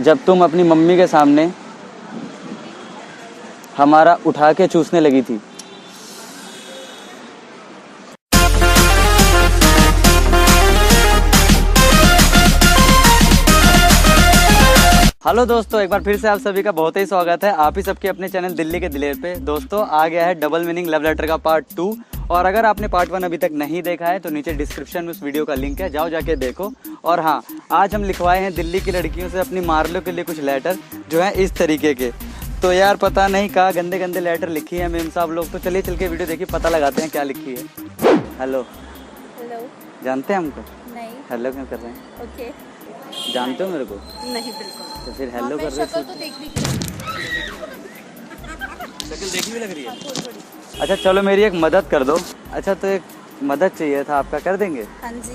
जब तुम अपनी मम्मी के सामने हमारा उठा के चूसने लगी थी। हेलो दोस्तों, एक बार फिर से आप सभी का बहुत ही स्वागत है आप ही सबके अपने चैनल दिल्ली के दिलेर पे। दोस्तों, आ गया है डबल मीनिंग लव लेटर का पार्ट 2। और अगर आपने पार्ट 1 अभी तक नहीं देखा है तो नीचे डिस्क्रिप्शन में उस वीडियो का लिंक है, जाओ जाके देखो। और हाँ, आज हम लिखवाए हैं दिल्ली की लड़कियों से अपनी मारलो के लिए कुछ लेटर जो है इस तरीके के। तो यार पता नहीं कहाँ गंदे गंदे लेटर लिखी है मेम साहब लोग। तो चलिए चल के वीडियो देखिए, पता लगाते हैं क्या लिखी है। हेलो हेलो, जानते हैं हमको? नहीं। हेलो क्यों कर रहे हैं? ओके। जानते हो मेरे को? नहीं, बिल्कुल। तो फिर हेलो कर रहे शक्ल तो देख ली। शक्ल देखी भी लग रही है। अच्छा चलो, मेरी एक मदद कर दो। अच्छा, तो एक मदद चाहिए था आपका, कर देंगे? हाँ जी।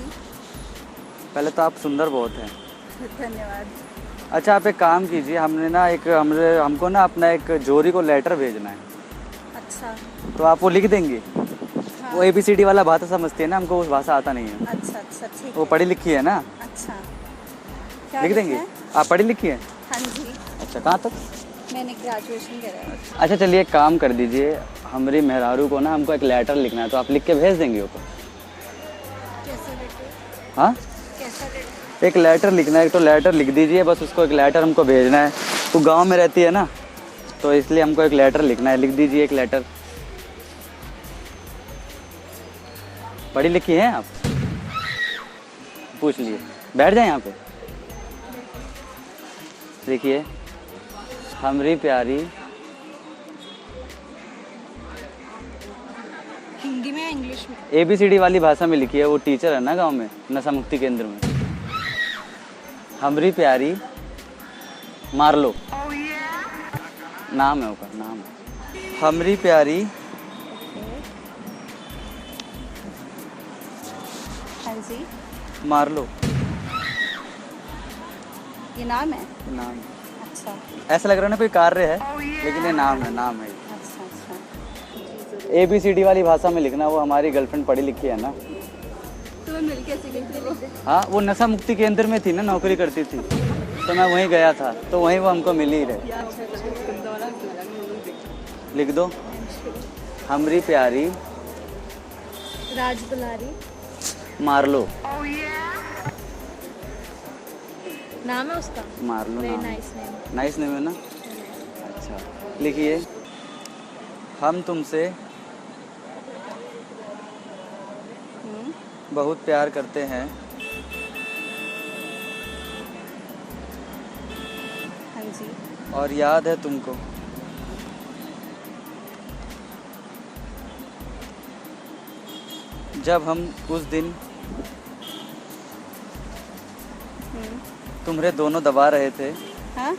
पहले तो आप सुंदर बहुत हैं। धन्यवाद। अच्छा, आप एक काम कीजिए, हमको ना अपना एक जोरी को लेटर भेजना है। अच्छा। तो आप वो लिख देंगी? हाँ। वो ABCD वाला भाषा समझती है ना, हमको उस भाषा आता नहीं है। अच्छा अच्छा, ठीक है। वो पढ़ी लिखी है ना? अच्छा, क्या लिख देंगी? लिखना है? आप पढ़ी लिखी है? हाँ जी, अच्छा, कहाँ तक? मैंने ग्रेजुएशन करा है। अच्छा चलिए, एक काम कर दीजिए, हमारी मेहरारू को ना हमको एक लेटर लिखना है, तो आप लिख के भेज देंगे ऊपर? कैसा लेटर? हाँ, कैसा लेटर? एक लेटर लिखना है। एक तो लेटर लिख दीजिए बस, उसको एक लेटर हमको भेजना है। वो गांव में रहती है ना, तो इसलिए हमको एक लेटर लिखना है। लिख दीजिए एक लेटर। पढ़ी लिखी हैं आप? पूछ लिए, बैठ जाए यहाँ पे। देखिए, हमारी प्यारी, हिंदी में या इंग्लिश में? ABCD वाली भाषा में लिखी है। वो टीचर है ना गांव में, नशा मुक्ति केंद्र में। हमारी प्यारी मारलो नाम है, उसका नाम है हमारी प्यारी। हाँ जी। मारलो ये नाम है? नाम। अच्छा ऐसा लग रहा है ना कोई कार्य है, लेकिन ये नाम है, नाम है। अच्छा अच्छा। ABCD वाली भाषा में लिखना। वो हमारी गर्लफ्रेंड पढ़ी लिखी है ना। तुम्हें मिल कैसे गई? हाँ, वो नशा मुक्ति केंद्र में थी ना, नौकरी करती थी, तो मैं वहीं गया था, तो वहीं वो हमको मिल ही रहे। लिख दो, हमारी प्यारी राज दुलारी मारलो। नाम है उसका? मारलो वेरी नाम। Nice name. नाइस नेम है ना? अच्छा, लिखिए, हम तुमसे बहुत प्यार करते हैं। हाँ जी। और याद है तुमको जब हम उस दिन तुम्हारे दोनों दबा रहे थे। हाँ,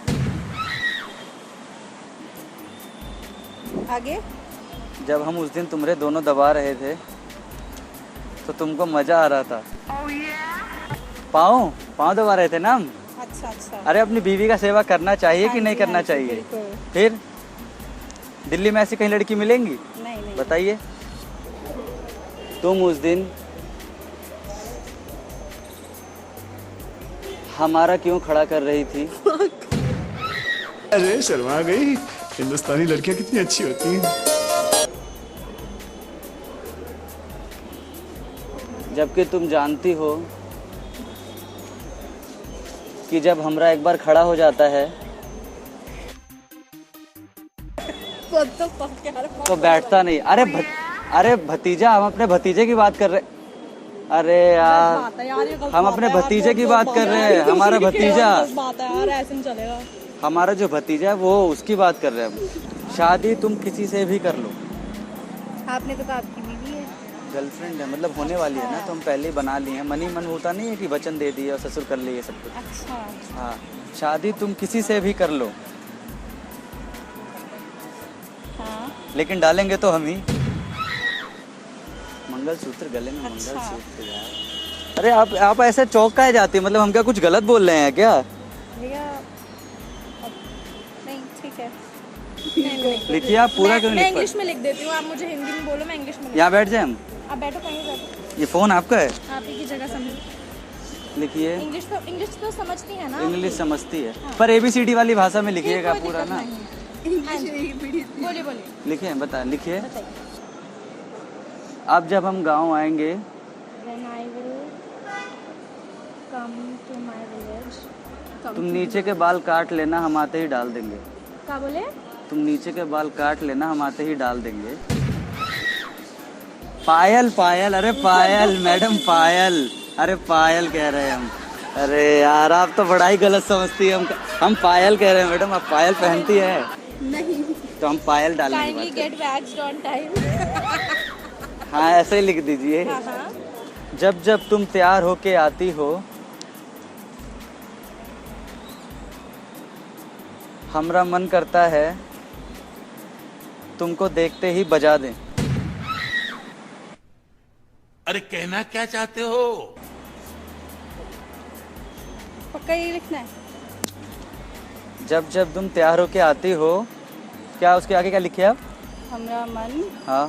आगे? जब हम उस दिन तुम्हारे दोनों दबा रहे थे तो तुमको मजा आ रहा था। पाँव पाँव दबा रहे थे ना हम। अच्छा अच्छा। अरे, अपनी बीवी का सेवा करना चाहिए हाँ कि नहीं जी, करना हाँ जी, चाहिए? बिल्कुल। फिर दिल्ली में ऐसी कहीं लड़की मिलेंगी? नहीं नहीं। बताइए। तुम उस दिन हमारा क्यों खड़ा कर रही थी? अरे शर्मा गई, हिंदुस्तानी लड़कियां कितनी अच्छी होती हैं। जबकि तुम जानती हो कि जब हमरा एक बार खड़ा हो जाता है तो बैठता नहीं। अरे भतीजा, हम अपने भतीजे की बात कर रहे। अरे यार, हम अपने भतीजे की बात कर रहे हैं। हमारा भतीजा, हमारा जो भतीजा है वो, उसकी बात कर रहे हैं हम। शादी तुम किसी से भी कर लो। आपने तो कहा आपकी बीवी है। गर्लफ्रेंड है, मतलब होने वाली है ना, तो हम पहले ही बना लिए हैं। मन ही मन होता नहीं है कि वचन दे दिए और ससुर कर लिए सब कुछ। अच्छा। हाँ, शादी तुम किसी से भी कर लो, हाँ। लेकिन डालेंगे तो हम ही। मंगलसूत्र गले में। अच्छा। मंगलसूत्र यार। अरे आप ऐसे चौक काहे जाती है? मतलब हम क्या कुछ गलत बोल रहे हैं क्या? भैया नहीं, ठीक है। लिखिए आप पूरा क्यों? मैं इंग्लिश में लिख देती हूँ, आप मुझे हिंदी में बोलो, मैं इंग्लिश में। यहाँ बैठ जाए हम? आप बैठो, कहीं बैठो। ये फोन आपका है? आप ही की जगह समझो। लिखिए। इंग्लिश तो समझती है ना? इंग्लिश समझती है पर ABCD वाली भाषा में लिखिएगा कोई पूरा दिक्कत ना। नहीं। हाँ जी। बोलिए बोलिए। लिखिए लिखिए। बताइए। अब जब हम गांव आएंगे When I will come to my village. तुम नीचे के बाल काट लेना, हम आते ही डाल देंगे। क्या बोले? तुम नीचे के बाल काट लेना, हम आते ही डाल देंगे। पायल पायल, अरे पायल मैडम, पायल, अरे पायल कह रहे हैं हम। अरे यार आप तो बड़ा ही गलत समझती है। हम पायल कह रहे हैं मैडम, आप पायल पहनती है नहीं। तो हम पायल डालेंगे। Kindly get waxed on time. हाँ ऐसे ही लिख दीजिए। हाँ हाँ। जब जब तुम तैयार होके आती हो, हमरा मन करता है तुमको देखते ही बजा दें। अरे कहना क्या चाहते हो? पक्का यही लिखना है? जब जब तुम तैयार होके आती हो, क्या उसके आगे क्या लिखे आप? हमरा मन हाँ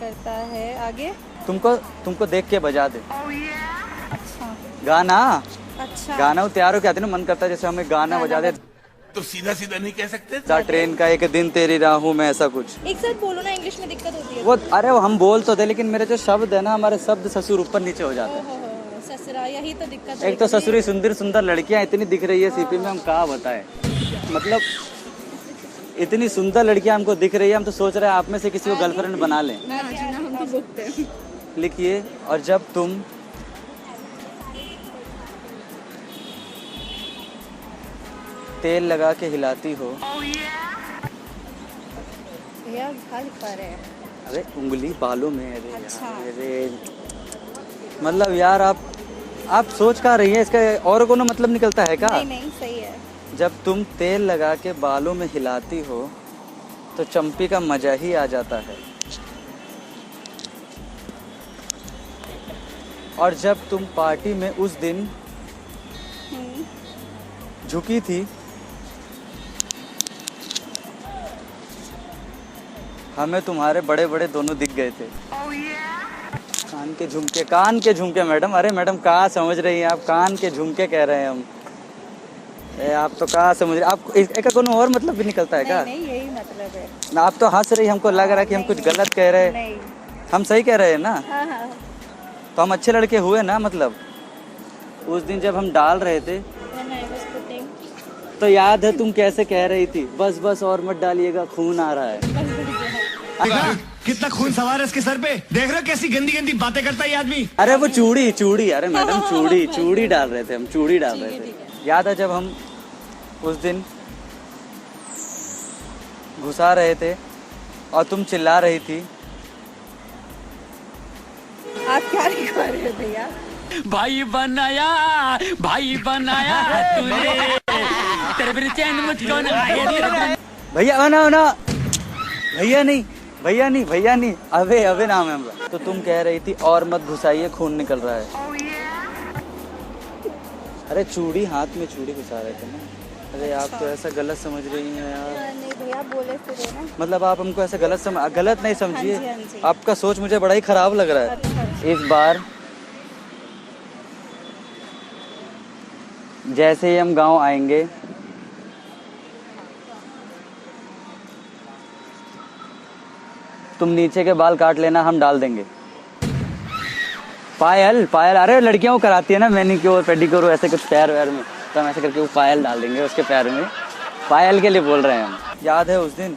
करता है, आगे? तुमको देख के बजा दे। अच्छा गाना। अच्छा। गाना वो तैयार होके आते ना, मन करता है जैसे हमें गाना बजा दे। तो सीधा सीधा नहीं कह सकते? ट्रेन का एक दिन तेरी राहों में, ऐसा कुछ। एक साथ बोलो ना, इंग्लिश में दिक्कत होती है। वो अरे वो हम बोल तो थे लेकिन मेरे जो शब्द है ना, हमारे शब्द ससुर ऊपर नीचे हो जाते हैं। ओहो, ससुरा, यही तो दिक्कत है। एक तो ससुरी सुंदर सुंदर लड़कियां इतनी दिख रही है सीपी में, हम क्या बताएं। मतलब इतनी सुंदर लड़कियां हमको दिख रही है, हम तो सोच रहे हैं आप में से किसी को गर्लफ्रेंड बना लें। हम तो बोलते हैं। लिखिए। और जब तुम तेल लगा के हिलाती हो, भैया क्या लिख पा रहे हैं? अरे उंगली बालों में। अरे अच्छा। यार, अरे मतलब यार आप सोच का रही है, इसका और कोनो मतलब निकलता है क्या? नहीं नहीं, सही है। जब तुम तेल लगा के बालों में हिलाती हो तो चंपी का मजा ही आ जाता है। और जब तुम पार्टी में उस दिन झुकी थी, हमें तुम्हारे बड़े बड़े दोनों दिख गए थे। कान के झुमके मैडम। अरे मैडम कहाँ समझ रही हैं आप? कान के झुमके कह रहे हैं हम। आप तो कहाँ समझ रहे? आप एक कोनो और मतलब भी निकलता है क्या? नहीं यही मतलब है ना। आप तो हंस रही, हमको लग रहा है कि हम कुछ गलत कह रहे हैं। नहीं। हम सही कह रहे हैं ना? हाँ हाँ। तो हम अच्छे लड़के हुए ना। मतलब उस दिन जब हम डाल रहे थे When I was putting, तो याद है तुम कैसे कह रही थी, बस बस और मत डालिएगा, खून आ रहा है। कितना खून सवार है इसके सर पे, देख रहे हो कैसी गंदी गंदी बातें करता है ये आदमी। अरे वो चूड़ी। अरे मैडम चूड़ी डाल रहे थे हम, चूड़ी डाल रहे थे। याद है जब हम उस दिन घुसा रहे थे और तुम चिल्ला रही थी। आप क्या लिख रहे हो भैया? भाई बनाया तूने, तेरे बिना चैन मुझको ना आए। भैया ना भैया नहीं, अबे नाम है हमारा। तो तुम कह रही थी और मत घुसाइए, खून निकल रहा है। अरे चूड़ी, हाथ में चूड़ी घुसा रहे थे ना। अरे आप तो ऐसा गलत समझ रही हैं यार। नहीं भैया, बोले थे ना। मतलब आप हमको ऐसा गलत नहीं समझिए। हाँ जी। आपका सोच मुझे बड़ा ही खराब लग रहा है। अच्छा। इस बार जैसे ही हम गांव आएंगे तुम नीचे के बाल काट लेना, हम डाल देंगे। पायल, अरे लड़कियों को कराती है ना मैनिक्योर पेडिक्योर, ऐसे कुछ पैर वैर में, तो हम ऐसे करके वो पायल डाल देंगे उसके पैर में। पायल के लिए बोल रहे हैं हम। याद है उस दिन